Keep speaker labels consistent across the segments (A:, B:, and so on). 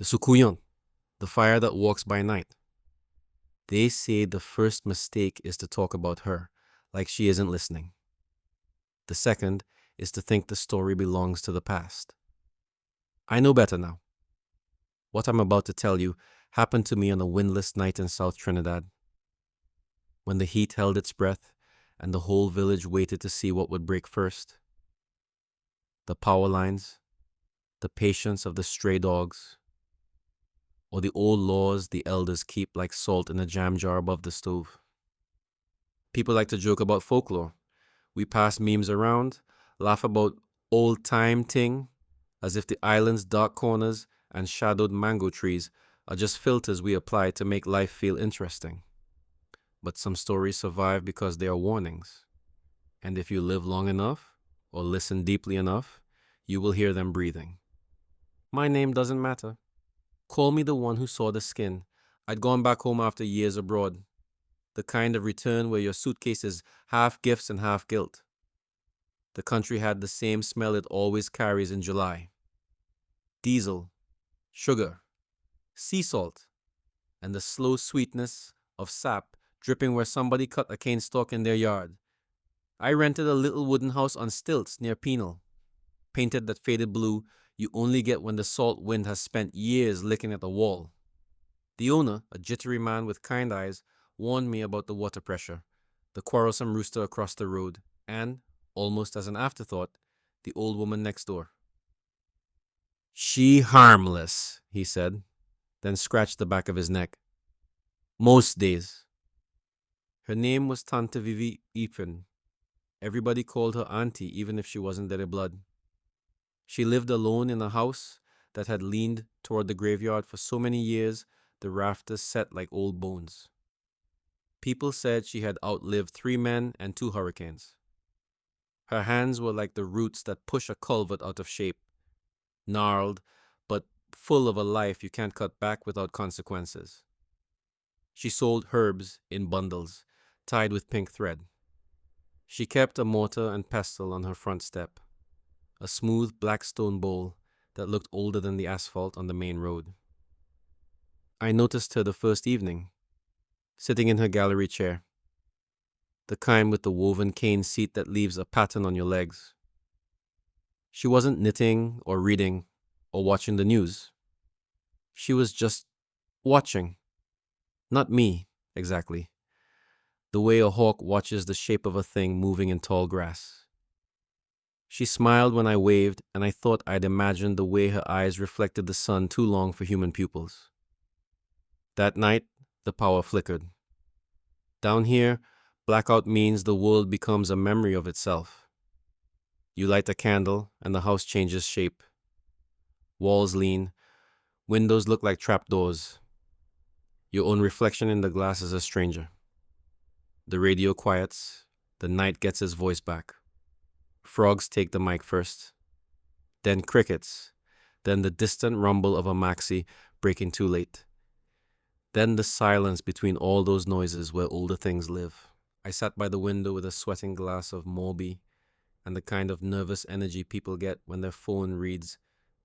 A: The Soucouyant, the fire that walks by night. They say the first mistake is to talk about her, like she isn't listening. The second is to think the story belongs to the past. I know better now. What I'm about to tell you happened to me on a windless night in South Trinidad, when the heat held its breath and the whole village waited to see what would break first. The power lines, the patience of the stray dogs, or the old laws the elders keep like salt in a jam jar above the stove. People like to joke about folklore. We pass memes around, laugh about old time ting, as if the island's dark corners and shadowed mango trees are just filters we apply to make life feel interesting. But some stories survive because they are warnings. And if you live long enough, or listen deeply enough, you will hear them breathing. My name doesn't matter. Call me the one who saw the skin. I'd gone back home after years abroad. The kind of return where your suitcase is half gifts and half guilt. The country had the same smell it always carries in July. Diesel, sugar, sea salt, and the slow sweetness of sap dripping where somebody cut a cane stalk in their yard. I rented a little wooden house on stilts near Penal, painted that faded blue you only get when the salt wind has spent years licking at the wall. The owner, a jittery man with kind eyes, warned me about the water pressure, the quarrelsome rooster across the road, and, almost as an afterthought, the old woman next door. She harmless, he said, then scratched the back of his neck. Most days. Her name was Tante Vivi Epen. Everybody called her auntie, even if she wasn't their blood. She lived alone in a house that had leaned toward the graveyard for so many years, the rafters set like old bones. People said she had outlived 3 men and 2 hurricanes. Her hands were like the roots that push a culvert out of shape, gnarled, but full of a life you can't cut back without consequences. She sold herbs in bundles, tied with pink thread. She kept a mortar and pestle on her front step, a smooth black stone bowl that looked older than the asphalt on the main road. I noticed her the first evening, sitting in her gallery chair, the kind with the woven cane seat that leaves a pattern on your legs. She wasn't knitting or reading or watching the news. She was just watching. Not me, exactly. The way a hawk watches the shape of a thing moving in tall grass. She smiled when I waved, and I thought I'd imagined the way her eyes reflected the sun too long for human pupils. That night, the power flickered. Down here, blackout means the world becomes a memory of itself. You light a candle, and the house changes shape. Walls lean, windows look like trapdoors. Your own reflection in the glass is a stranger. The radio quiets, the night gets his voice back. Frogs take the mic first, then crickets, then the distant rumble of a maxi breaking too late. Then the silence between all those noises where older things live. I sat by the window with a sweating glass of Morbi and the kind of nervous energy people get when their phone reads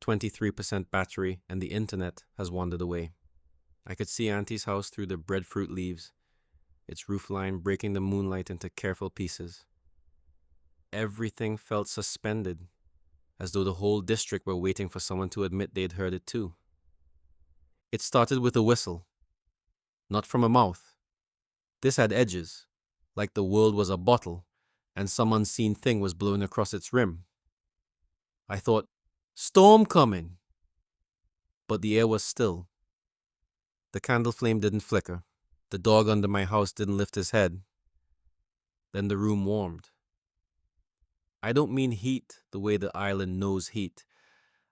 A: 23% battery and the internet has wandered away. I could see Auntie's house through the breadfruit leaves, its roofline breaking the moonlight into careful pieces. Everything felt suspended, as though the whole district were waiting for someone to admit they'd heard it too. It started with a whistle, not from a mouth. This had edges, like the world was a bottle and some unseen thing was blowing across its rim. I thought, storm coming! But the air was still. The candle flame didn't flicker. The dog under my house didn't lift his head. Then the room warmed. I don't mean heat the way the island knows heat.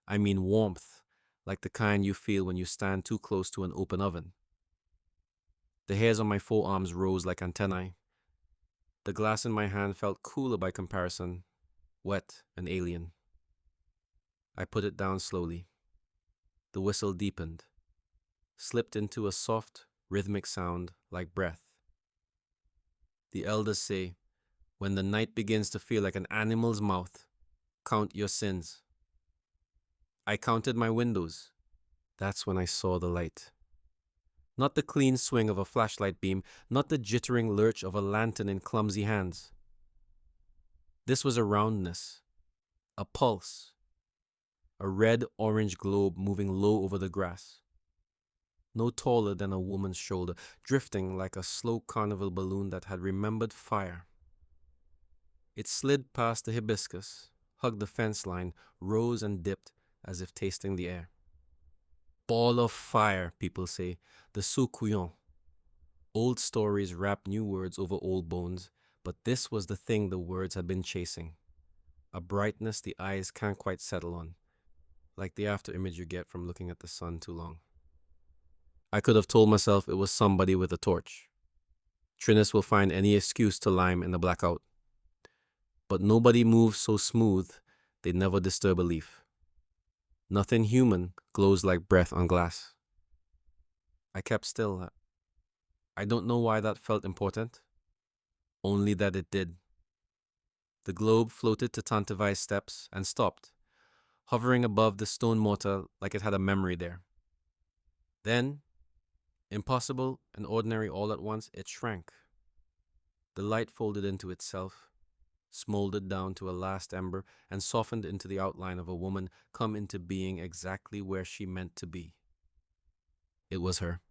A: I mean warmth, like the kind you feel when you stand too close to an open oven. The hairs on my forearms rose like antennae. The glass in my hand felt cooler by comparison, wet and alien. I put it down slowly. The whistle deepened, slipped into a soft, rhythmic sound like breath. The elders say, when the night begins to feel like an animal's mouth, count your sins. I counted my windows. That's when I saw the light. Not the clean swing of a flashlight beam, not the jittering lurch of a lantern in clumsy hands. This was a roundness, a pulse, a red-orange globe moving low over the grass. No taller than a woman's shoulder, drifting like a slow carnival balloon that had remembered fire. It slid past the hibiscus, hugged the fence line, rose and dipped as if tasting the air. Ball of fire, people say, the Soucouyant. Old stories wrap new words over old bones, but this was the thing the words had been chasing. A brightness the eyes can't quite settle on, like the after image you get from looking at the sun too long. I could have told myself it was somebody with a torch. Trinis will find any excuse to lime in the blackout. But nobody moves so smooth, they never disturb a leaf. Nothing human glows like breath on glass. I kept still. I don't know why that felt important, only that it did. The globe floated to Tantevai's steps and stopped, hovering above the stone mortar like it had a memory there. Then, impossible and ordinary all at once, it shrank. The light folded into itself, smoldered down to a last ember, and softened into the outline of a woman come into being exactly where she meant to be. It was her.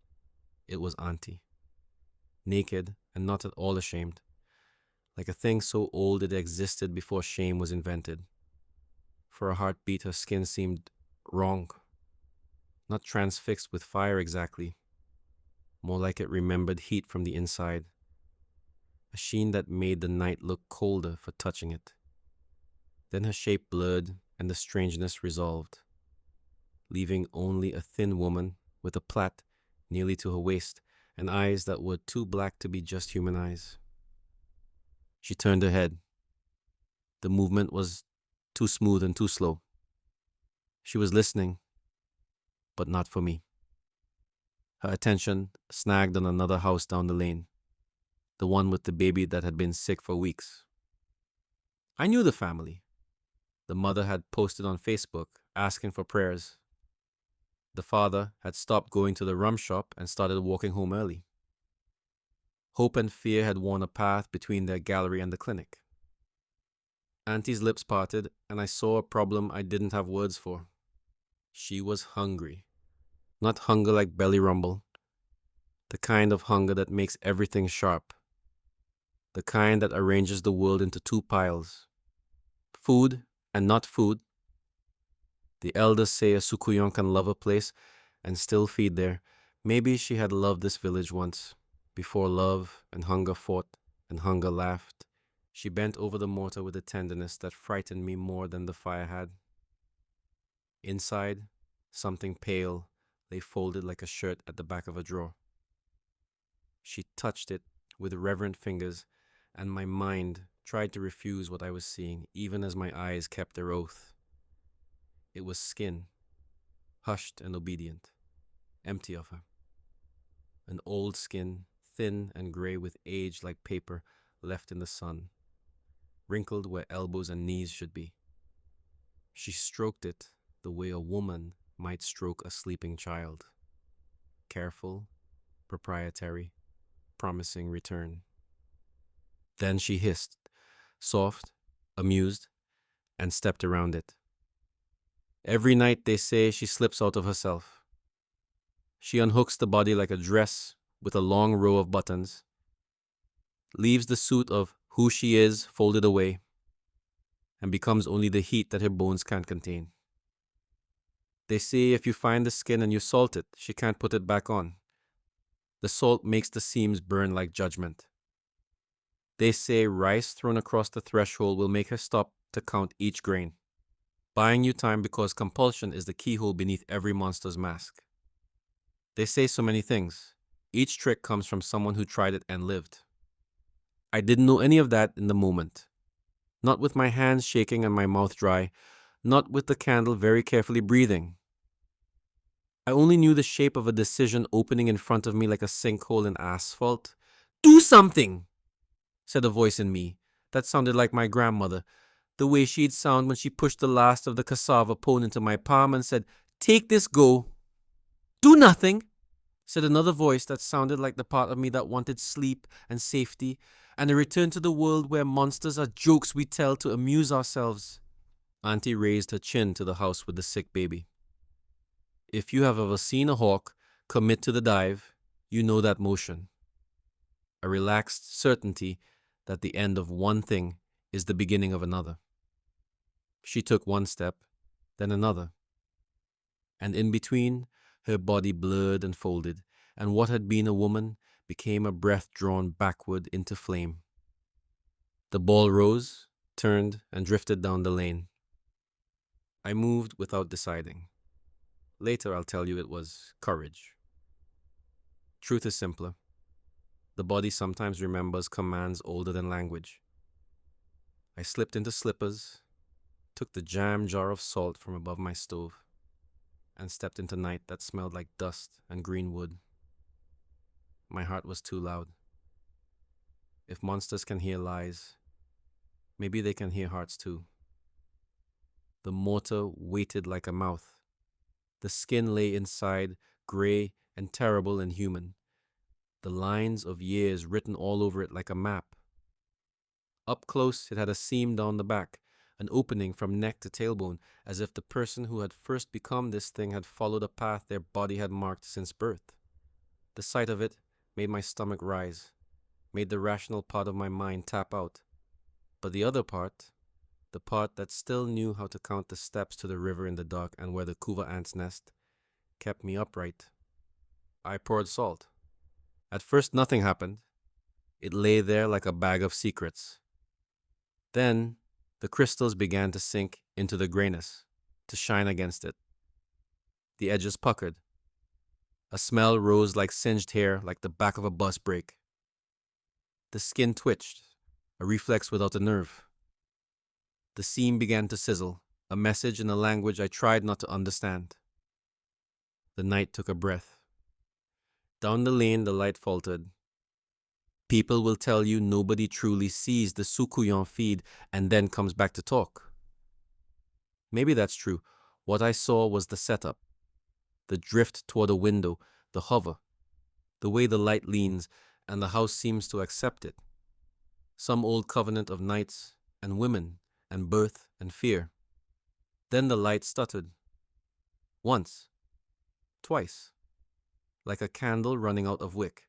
A: It was Auntie. Naked and not at all ashamed, like a thing so old it existed before shame was invented. For a heartbeat, her skin seemed wrong. Not transfixed with fire exactly, more like it remembered heat from the inside. A sheen that made the night look colder for touching it. Then her shape blurred and the strangeness resolved, leaving only a thin woman with a plait nearly to her waist and eyes that were too black to be just human eyes. She turned her head. The movement was too smooth and too slow. She was listening, but not for me. Her attention snagged on another house down the lane, the one with the baby that had been sick for weeks. I knew the family. The mother had posted on Facebook asking for prayers. The father had stopped going to the rum shop and started walking home early. Hope and fear had worn a path between their gallery and the clinic. Auntie's lips parted, and I saw a problem I didn't have words for. She was hungry. Not hunger like belly rumble. The kind of hunger that makes everything sharp. The kind that arranges the world into two piles. Food and not food. The elders say a Soucouyant can love a place and still feed there. Maybe she had loved this village once, before love and hunger fought and hunger laughed. She bent over the mortar with a tenderness that frightened me more than the fire had. Inside, something pale lay folded like a shirt at the back of a drawer. She touched it with reverent fingers, and my mind tried to refuse what I was seeing, even as my eyes kept their oath. It was skin, hushed and obedient, empty of her. An old skin, thin and gray with age like paper left in the sun, wrinkled where elbows and knees should be. She stroked it the way a woman might stroke a sleeping child. Careful, proprietary, promising return. Then she hissed, soft, amused, and stepped around it. Every night, they say, she slips out of herself. She unhooks the body like a dress with a long row of buttons, leaves the suit of who she is folded away, and becomes only the heat that her bones can't contain. They say if you find the skin and you salt it, she can't put it back on. The salt makes the seams burn like judgment. They say rice thrown across the threshold will make her stop to count each grain, buying you time because compulsion is the keyhole beneath every monster's mask. They say so many things. Each trick comes from someone who tried it and lived. I didn't know any of that in the moment. Not with my hands shaking and my mouth dry, not with the candle very carefully breathing. I only knew the shape of a decision opening in front of me like a sinkhole in asphalt. "Do something!" said a voice in me that sounded like my grandmother, the way she'd sound when she pushed the last of the cassava pone into my palm and said, "Take this, go." Do nothing, said another voice that sounded like the part of me that wanted sleep and safety and a return to the world where monsters are jokes we tell to amuse ourselves. Auntie raised her chin to the house with the sick baby. If you have ever seen a hawk commit to the dive, you know that motion. A relaxed certainty that the end of one thing is the beginning of another. She took one step, then another. And in between, her body blurred and folded, and what had been a woman became a breath drawn backward into flame. The ball rose, turned, and drifted down the lane. I moved without deciding. Later I'll tell you it was courage. Truth is simpler. The body sometimes remembers commands older than language. I slipped into slippers, took the jam jar of salt from above my stove, and stepped into night that smelled like dust and green wood. My heart was too loud. If monsters can hear lies, maybe they can hear hearts too. The mortar waited like a mouth. The skin lay inside, gray and terrible and human. The lines of years written all over it like a map. Up close, it had a seam down the back, an opening from neck to tailbone, as if the person who had first become this thing had followed a path their body had marked since birth. The sight of it made my stomach rise, made the rational part of my mind tap out. But the other part, the part that still knew how to count the steps to the river in the dark and where the couva ants nest, kept me upright. I poured salt. At first nothing happened. It lay there like a bag of secrets. Then the crystals began to sink into the grayness, to shine against it. The edges puckered. A smell rose like singed hair, like the back of a bus brake. The skin twitched, a reflex without a nerve. The seam began to sizzle, a message in a language I tried not to understand. The night took a breath. Down the lane the light faltered. People will tell you nobody truly sees the Soucouyant feed and then comes back to talk. Maybe that's true. What I saw was the setup. The drift toward a window, the hover, the way the light leans, and the house seems to accept it. Some old covenant of nights and women and birth and fear. Then the light stuttered. Once. Twice. Like a candle running out of wick.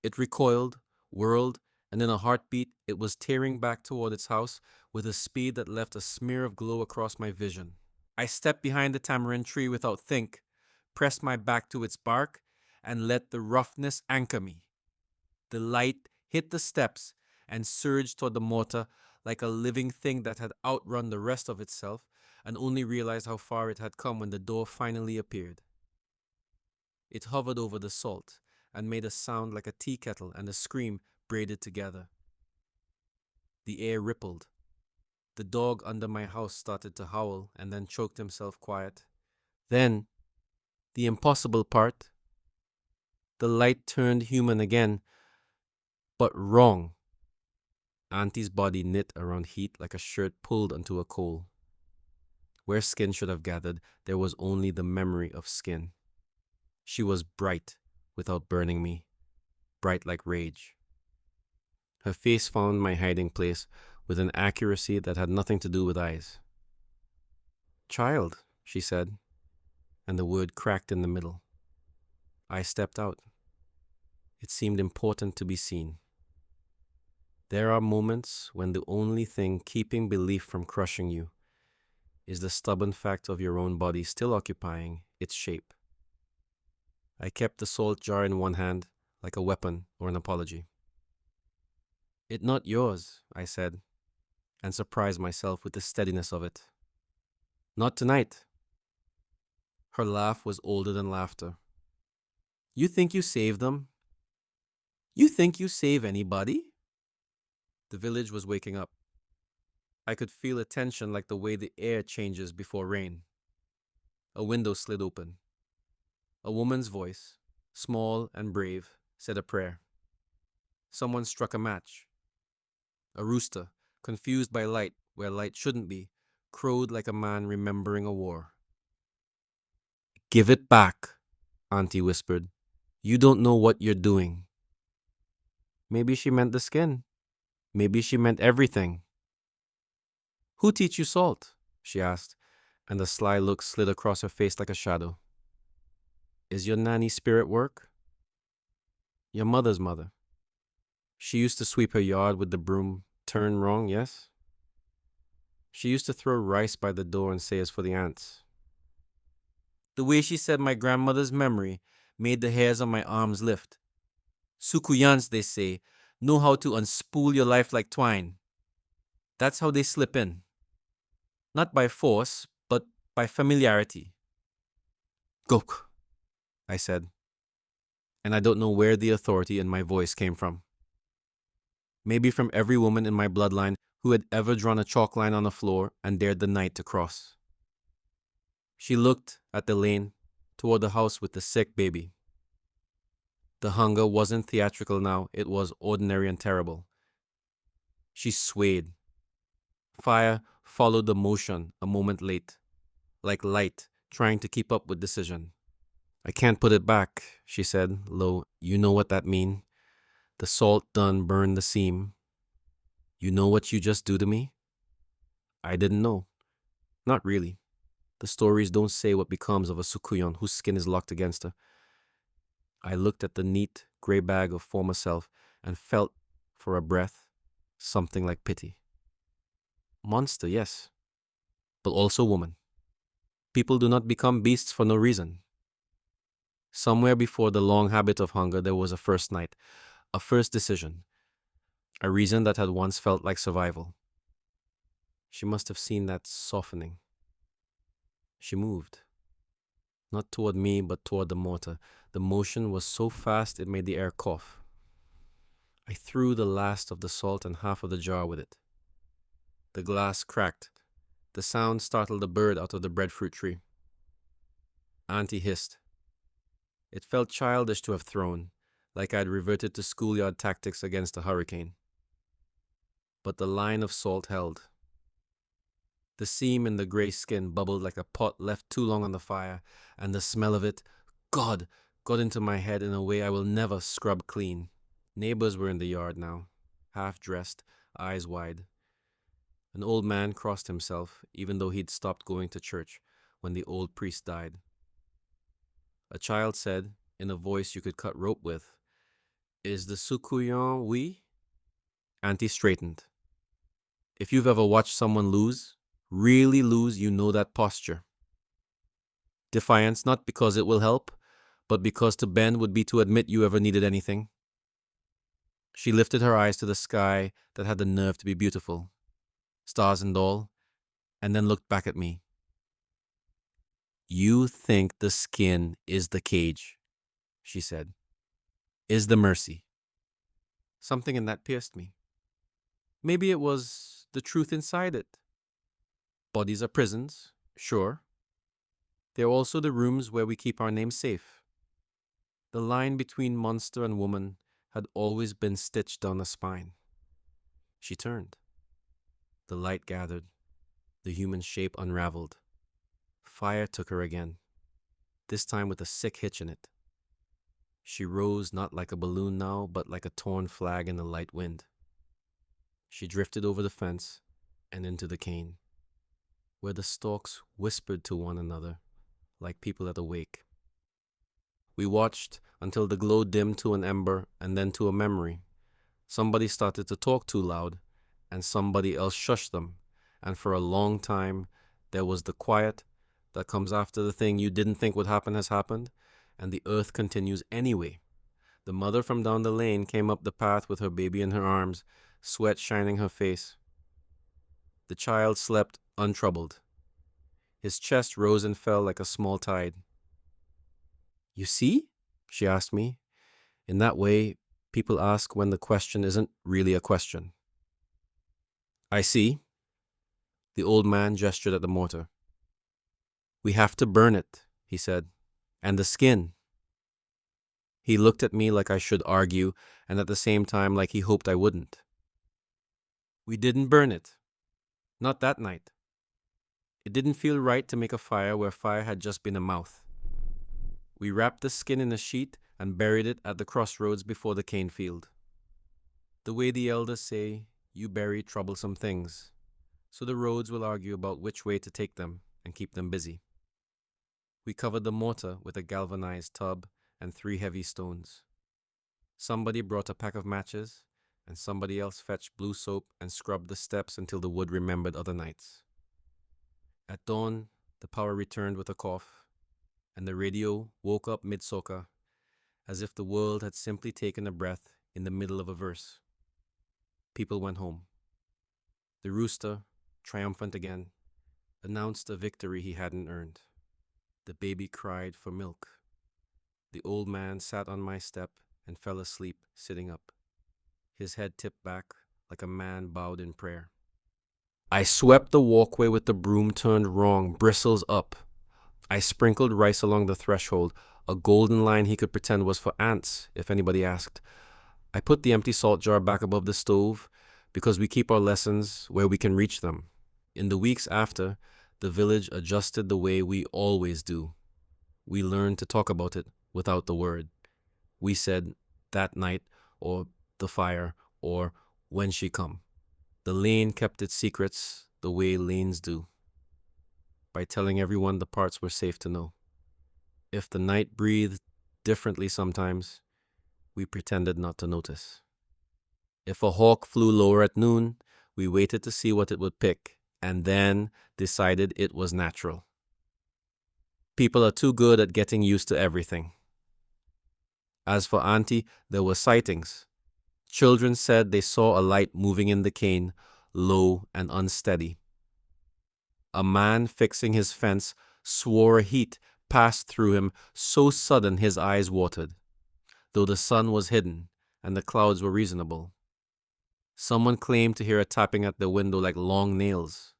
A: It recoiled, whirled, and in a heartbeat it was tearing back toward its house with a speed that left a smear of glow across my vision. I stepped behind the tamarind tree without think, pressed my back to its bark, and let the roughness anchor me. The light hit the steps and surged toward the mortar like a living thing that had outrun the rest of itself and only realized how far it had come when the door finally appeared. It hovered over the salt and made a sound like a tea kettle and a scream braided together. The air rippled. The dog under my house started to howl and then choked himself quiet. Then, the impossible part, the light turned human again, but wrong. Auntie's body knit around heat like a shirt pulled onto a coal. Where skin should have gathered, there was only the memory of skin. She was bright without burning me, bright like rage. Her face found my hiding place with an accuracy that had nothing to do with eyes. "Child," she said, and the word cracked in the middle. I stepped out. It seemed important to be seen. There are moments when the only thing keeping belief from crushing you is the stubborn fact of your own body still occupying its shape. I kept the salt jar in one hand, like a weapon or an apology. "It not yours," I said, and surprised myself with the steadiness of it. "Not tonight." Her laugh was older than laughter. "You think you save them? You think you save anybody?" The village was waking up. I could feel a tension like the way the air changes before rain. A window slid open. A woman's voice, small and brave, said a prayer. Someone struck a match. A rooster, confused by light where light shouldn't be, crowed like a man remembering a war. "Give it back," Auntie whispered. You don't know what you're doing. Maybe she meant the skin. Maybe she meant everything. Who teach you salt? She asked, and a sly look slid across her face like a shadow. Is your nanny spirit work? Your mother's mother. She used to sweep her yard with the broom turned wrong, yes? She used to throw rice by the door and say it's for the ants. The way she said my grandmother's memory made the hairs on my arms lift. Soucouyants, they say, know how to unspool your life like twine. That's how they slip in. Not by force, but by familiarity. Gok, I said, and I don't know where the authority in my voice came from. Maybe from every woman in my bloodline who had ever drawn a chalk line on the floor and dared the night to cross. She looked at the lane toward the house with the sick baby. The hunger wasn't theatrical now, it was ordinary and terrible. She swayed. Fire followed the motion a moment late, like light trying to keep up with decision. I can't put it back, she said, low. You know what that mean? The salt done burned the seam. You know what you just do to me? I didn't know. Not really. The stories don't say what becomes of a Soucouyant whose skin is locked against her. I looked at the neat, grey bag of former self and felt, for a breath, something like pity. Monster, yes, but also woman. People do not become beasts for no reason. Somewhere before the long habit of hunger, there was a first night, a first decision, a reason that had once felt like survival. She must have seen that softening. She moved. Not toward me, but toward the mortar. The motion was so fast it made the air cough. I threw the last of the salt and half of the jar with it. The glass cracked. The sound startled a bird out of the breadfruit tree. Auntie hissed. It felt childish to have thrown, like I had reverted to schoolyard tactics against a hurricane. But the line of salt held. The seam in the grey skin bubbled like a pot left too long on the fire, and the smell of it, God, got into my head in a way I will never scrub clean. Neighbors were in the yard now, half-dressed, eyes wide. An old man crossed himself, even though he'd stopped going to church when the old priest died. A child said, in a voice you could cut rope with, Is the Soucouyant we? Auntie straightened. If you've ever watched someone lose, really lose, you know that posture. Defiance, not because it will help, but because to bend would be to admit you ever needed anything. She lifted her eyes to the sky that had the nerve to be beautiful, stars and all, and then looked back at me. You think the skin is the cage, she said, is the mercy. Something in that pierced me. Maybe it was the truth inside it. Bodies are prisons, sure. They're also the rooms where we keep our names safe. The line between monster and woman had always been stitched down the spine. She turned. The light gathered. The human shape unraveled. Fire took her again, this time with a sick hitch in it. She rose not like a balloon now, but like a torn flag in the light wind. She drifted over the fence and into the cane, where the stalks whispered to one another like people at a wake. We watched until the glow dimmed to an ember and then to a memory. Somebody started to talk too loud, and somebody else shushed them, and for a long time there was the quiet that comes after the thing you didn't think would happen has happened, and the earth continues anyway. The mother from down the lane came up the path with her baby in her arms, sweat shining her face. The child slept untroubled. His chest rose and fell like a small tide. You see? She asked me. In that way, people ask when the question isn't really a question. I see. The old man gestured at the mortar. We have to burn it, he said. And the skin. He looked at me like I should argue, and at the same time like he hoped I wouldn't. We didn't burn it. Not that night. It didn't feel right to make a fire where fire had just been a mouth. We wrapped the skin in a sheet and buried it at the crossroads before the cane field. The way the elders say, you bury troublesome things, so the roads will argue about which way to take them and keep them busy. We covered the mortar with a galvanized tub and 3 heavy stones. Somebody brought a pack of matches, and somebody else fetched blue soap and scrubbed the steps until the wood remembered other nights. At dawn, the power returned with a cough, and the radio woke up mid-soca, as if the world had simply taken a breath in the middle of a verse. People went home. The rooster, triumphant again, announced a victory he hadn't earned. The baby cried for milk. The old man sat on my step and fell asleep sitting up, his head tipped back like a man bowed in prayer. I swept the walkway with the broom turned wrong, bristles up. I sprinkled rice along the threshold, a golden line he could pretend was for ants if anybody asked. I put the empty salt jar back above the stove because we keep our lessons where we can reach them. In the weeks after, the village adjusted the way we always do. We learned to talk about it without the word. We said, that night, or the fire, or when she come. The lane kept its secrets the way lanes do, by telling everyone the parts were safe to know. If the night breathed differently sometimes, we pretended not to notice. If a hawk flew lower at noon, we waited to see what it would pick, and then decided it was natural. People are too good at getting used to everything. As for Auntie, there were sightings. Children said they saw a light moving in the cane, low and unsteady. A man fixing his fence swore a heat passed through him so sudden his eyes watered, though the sun was hidden and the clouds were reasonable. Someone claimed to hear a tapping at their window like long nails.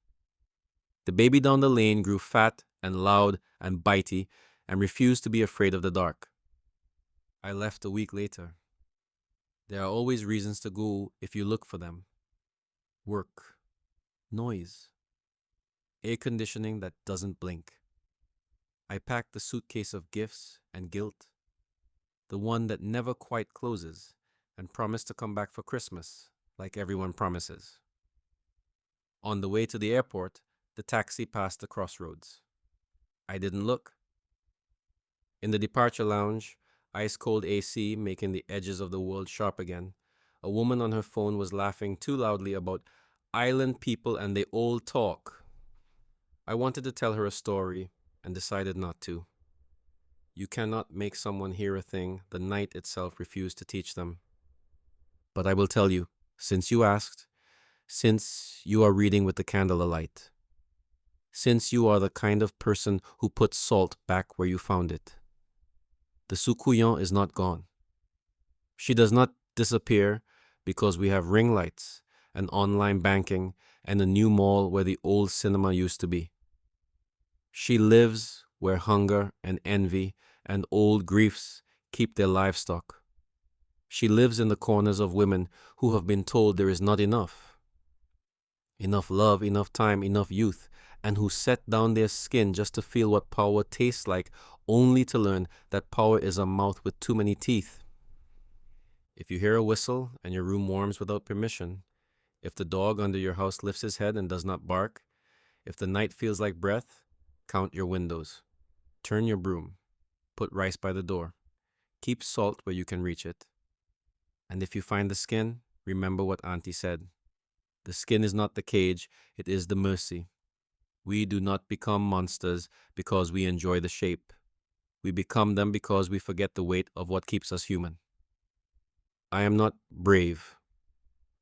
A: The baby down the lane grew fat and loud and bitey and refused to be afraid of the dark. I left a week later. There are always reasons to go if you look for them. Work, noise, air conditioning that doesn't blink. I packed the suitcase of gifts and guilt, the one that never quite closes, and promised to come back for Christmas, like everyone promises. On the way to the airport, the taxi passed the crossroads. I didn't look. In the departure lounge, ice-cold AC making the edges of the world sharp again, a woman on her phone was laughing too loudly about island people and they old talk. I wanted to tell her a story and decided not to. You cannot make someone hear a thing the night itself refused to teach them. But I will tell you, since you asked, since you are reading with the candle alight, since you are the kind of person who puts salt back where you found it. The Soucouyant is not gone. She does not disappear because we have ring lights and online banking and a new mall where the old cinema used to be. She lives where hunger and envy and old griefs keep their livestock. She lives in the corners of women who have been told there is not enough. Enough love, enough time, enough youth, and who set down their skin just to feel what power tastes like, only to learn that power is a mouth with too many teeth. If you hear a whistle and your room warms without permission, if the dog under your house lifts his head and does not bark, if the night feels like breath, count your windows. Turn your broom. Put rice by the door. Keep salt where you can reach it. And if you find the skin, remember what Auntie said. The skin is not the cage, it is the mercy. We do not become monsters because we enjoy the shape. We become them because we forget the weight of what keeps us human. I am not brave.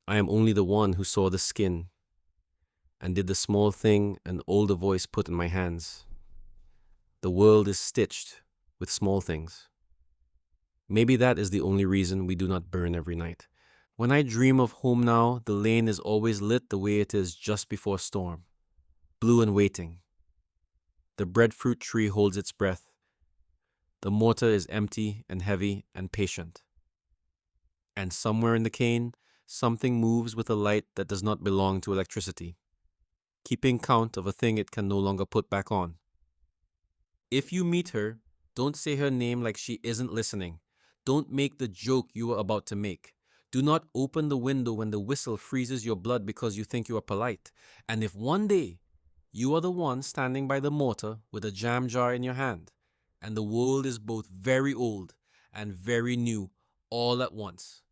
A: I am only the one who saw the skin and did the small thing an older voice put in my hands. The world is stitched with small things. Maybe that is the only reason we do not burn every night. When I dream of home now, the lane is always lit the way it is just before storm, blue and waiting. The breadfruit tree holds its breath. The mortar is empty and heavy and patient. And somewhere in the cane, something moves with a light that does not belong to electricity, keeping count of a thing it can no longer put back on. If you meet her, Don't say her name like she isn't listening. Don't make the joke you were about to make. Do not open the window when the whistle freezes your blood because you think you are polite. And if one day you are the one standing by the mortar with a jam jar in your hand, and the world is both very old and very new all at once,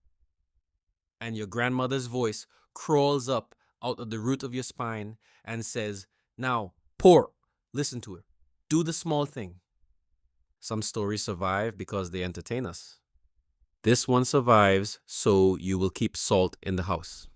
A: and your grandmother's voice crawls up out of the root of your spine and says, "Now, pour," listen to her. Do the small thing. Some stories survive because they entertain us. This one survives, so you will keep salt in the house.